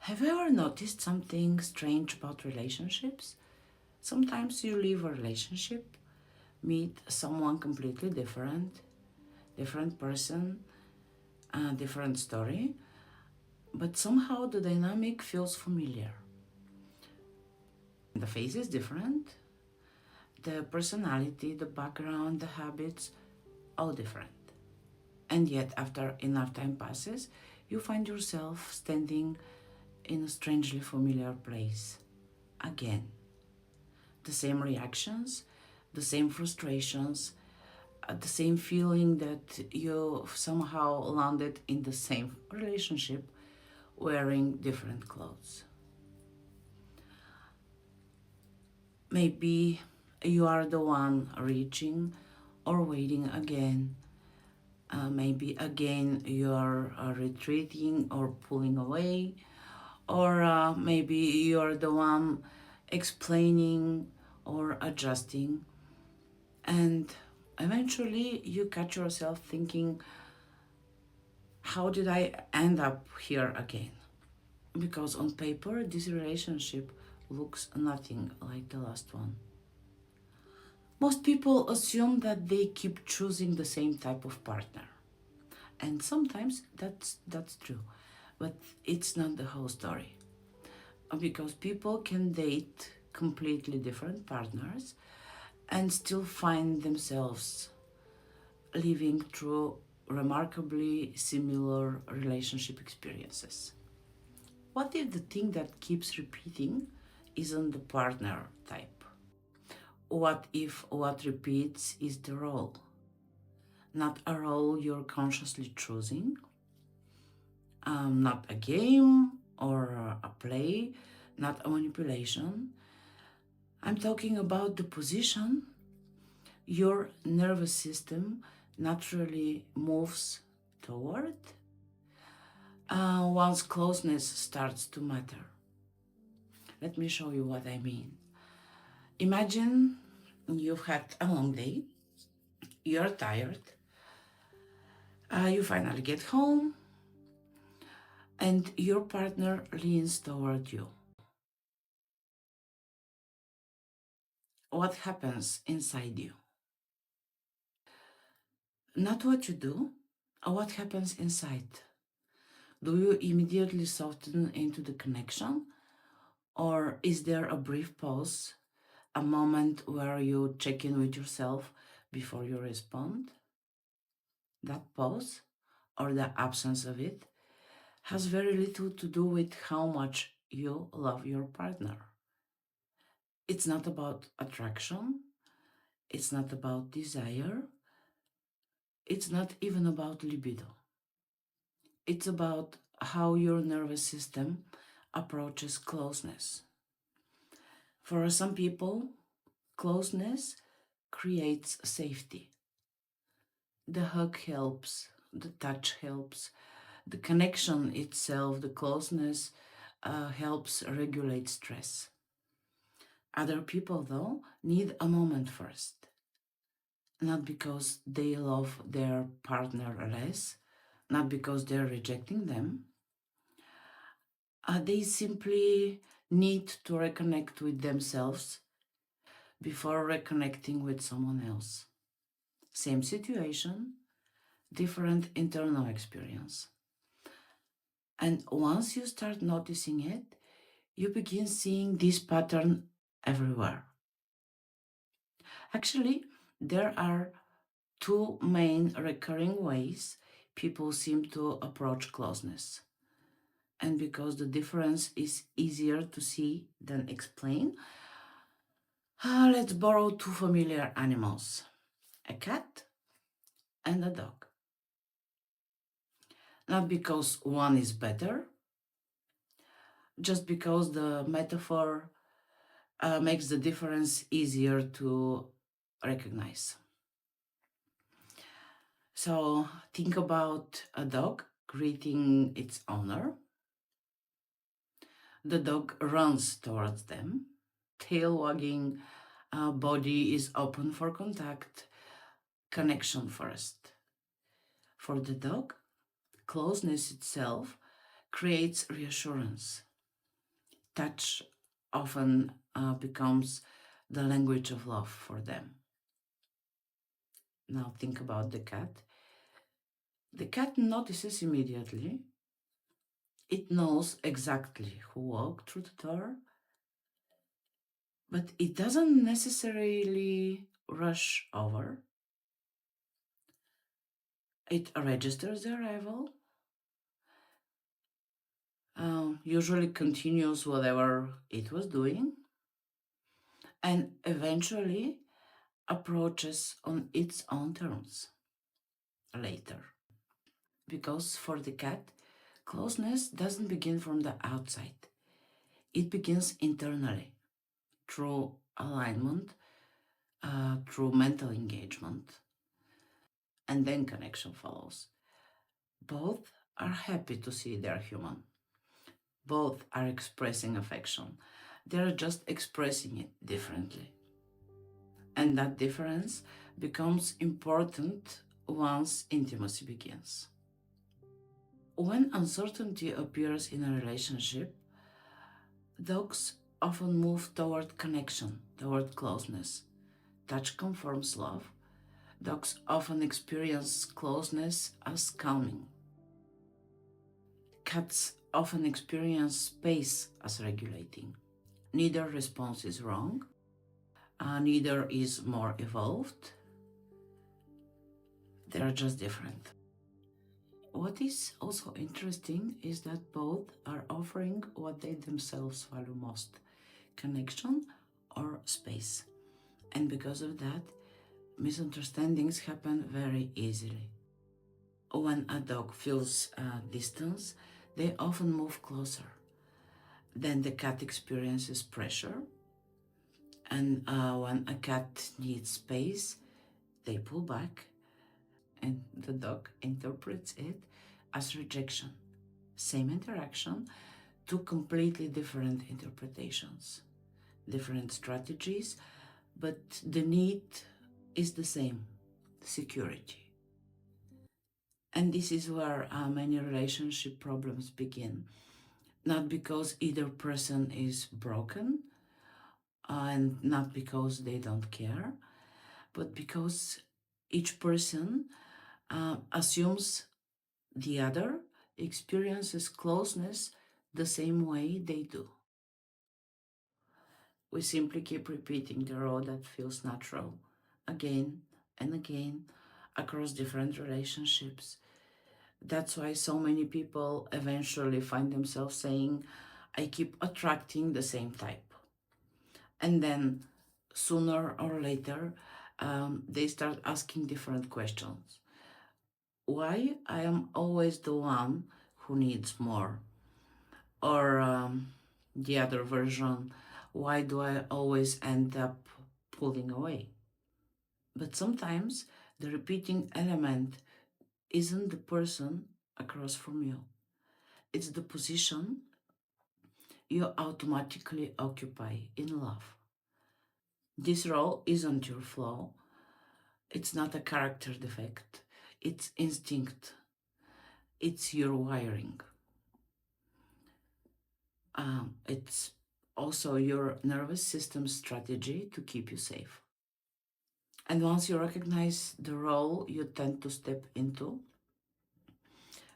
Have you ever noticed something strange about relationships? Sometimes you leave a relationship, meet someone completely different person, a different story, but somehow the dynamic feels familiar. The face is different, the personality, the background, the habits, all different. And yet, after enough time passes, you find yourself standing in a strangely familiar place again. The same reactions, the same frustrations, the same feeling that you somehow landed in the same relationship wearing different clothes. Maybe you are the one reaching or waiting again. Maybe again you are retreating or pulling away, or maybe you are the one explaining or adjusting. And eventually you catch yourself thinking, how did I end up here again? Because on paper, this relationship looks nothing like the last one. Most people assume that they keep choosing the same type of partner. And sometimes that's true. But it's not the whole story. Because people can date completely different partners and still find themselves living through remarkably similar relationship experiences. What if the thing that keeps repeating isn't the partner type? What if what repeats is the role? Not a role you're consciously choosing, not a game or a play, not a manipulation. I'm talking about the position your nervous system naturally moves toward once closeness starts to matter. Let me show you what I mean. Imagine you've had a long day, you're tired, you finally get home, and your partner leans toward you. What happens inside you? Not what you do, what happens inside. Do you immediately soften into the connection? Or is there a brief pause, a moment where you check in with yourself before you respond? That pause, or the absence of it, has very little to do with how much you love your partner. It's not about attraction, it's not about desire, it's not even about libido. It's about how your nervous system approaches closeness. For some people, closeness creates safety. The hug helps, the touch helps, the connection itself, the closeness helps regulate stress. Other people, though, need a moment first, not because they love their partner less, not because they're rejecting them. They simply need to reconnect with themselves before reconnecting with someone else. Same situation, different internal experience. And once you start noticing it, you begin seeing this pattern everywhere. Actually, there are two main recurring ways people seem to approach closeness. And because the difference is easier to see than explain, let's borrow two familiar animals, a cat and a dog. Not because one is better, just because the metaphor makes the difference easier to recognize. So think about a dog greeting its owner. The dog runs towards them, tail wagging, body is open for contact, connection first. For the dog, closeness itself creates reassurance. Touch often becomes the language of love for them. Now think about the cat. The cat notices immediately. It knows exactly who walked through the door, but it doesn't necessarily rush over. It registers the arrival, usually continues whatever it was doing, and eventually approaches on its own terms later. Because for the cat, closeness doesn't begin from the outside, it begins internally through alignment, through mental engagement, and then connection follows. Both are happy to see they're human. Both are expressing affection. They're just expressing it differently. And that difference becomes important once intimacy begins. When uncertainty appears in a relationship, dogs often move toward connection, toward closeness. Touch confirms love. Dogs often experience closeness as calming. Cats often experience space as regulating. Neither response is wrong, neither is more evolved. They are just different. What is also interesting is that both are offering what they themselves value most: connection or space. And because of that, misunderstandings happen very easily. When a dog feels distance, they often move closer. Then the cat experiences pressure, and when a cat needs space, they pull back, and the dog interprets it as rejection. Same interaction, two completely different interpretations, different strategies, but the need is the same: security. And this is where many relationship problems begin. Not because either person is broken, and not because they don't care, but because each person assumes the other experiences closeness the same way they do. We simply keep repeating the role that feels natural again and again across different relationships. That's why so many people eventually find themselves saying, I keep attracting the same type. And then sooner or later, they start asking different questions. Why I am always the one who needs more? Or the other version, why do I always end up pulling away? But sometimes the repeating element isn't the person across from you, it's the position you automatically occupy in love. This role isn't your flaw, it's not a character defect, it's instinct, it's your wiring. It's also your nervous system strategy to keep you safe. And once you recognize the role you tend to step into,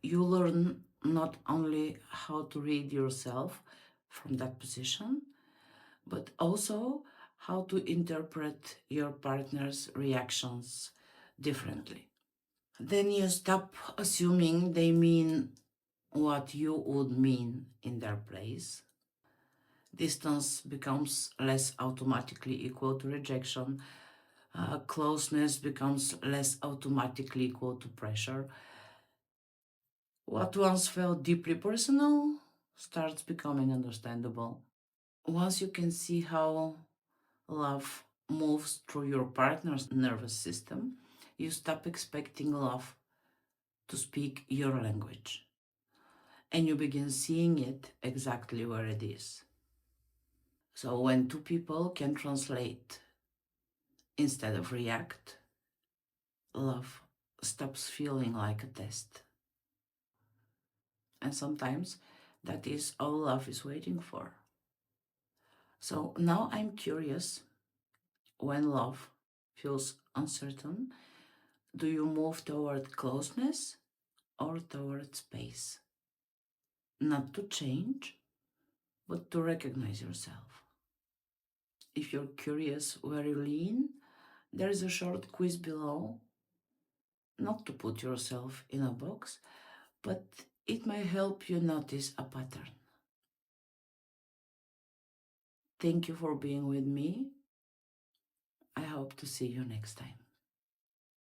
you learn not only how to read yourself from that position, but also how to interpret your partner's reactions differently. Then you stop assuming they mean what you would mean in their place. Distance becomes less automatically equal to rejection. Closeness becomes less automatically equal to pressure. What once felt deeply personal starts becoming understandable. Once you can see how love moves through your partner's nervous system, you stop expecting love to speak your language. And you begin seeing it exactly where it is. So when two people can translate instead of react, love stops feeling like a test. And sometimes that is all love is waiting for. So now I'm curious, when love feels uncertain, do you move toward closeness or toward space? Not to change, but to recognize yourself. If you're curious where you lean, there is a short quiz below, not to put yourself in a box, but it may help you notice a pattern. Thank you for being with me. I hope to see you next time.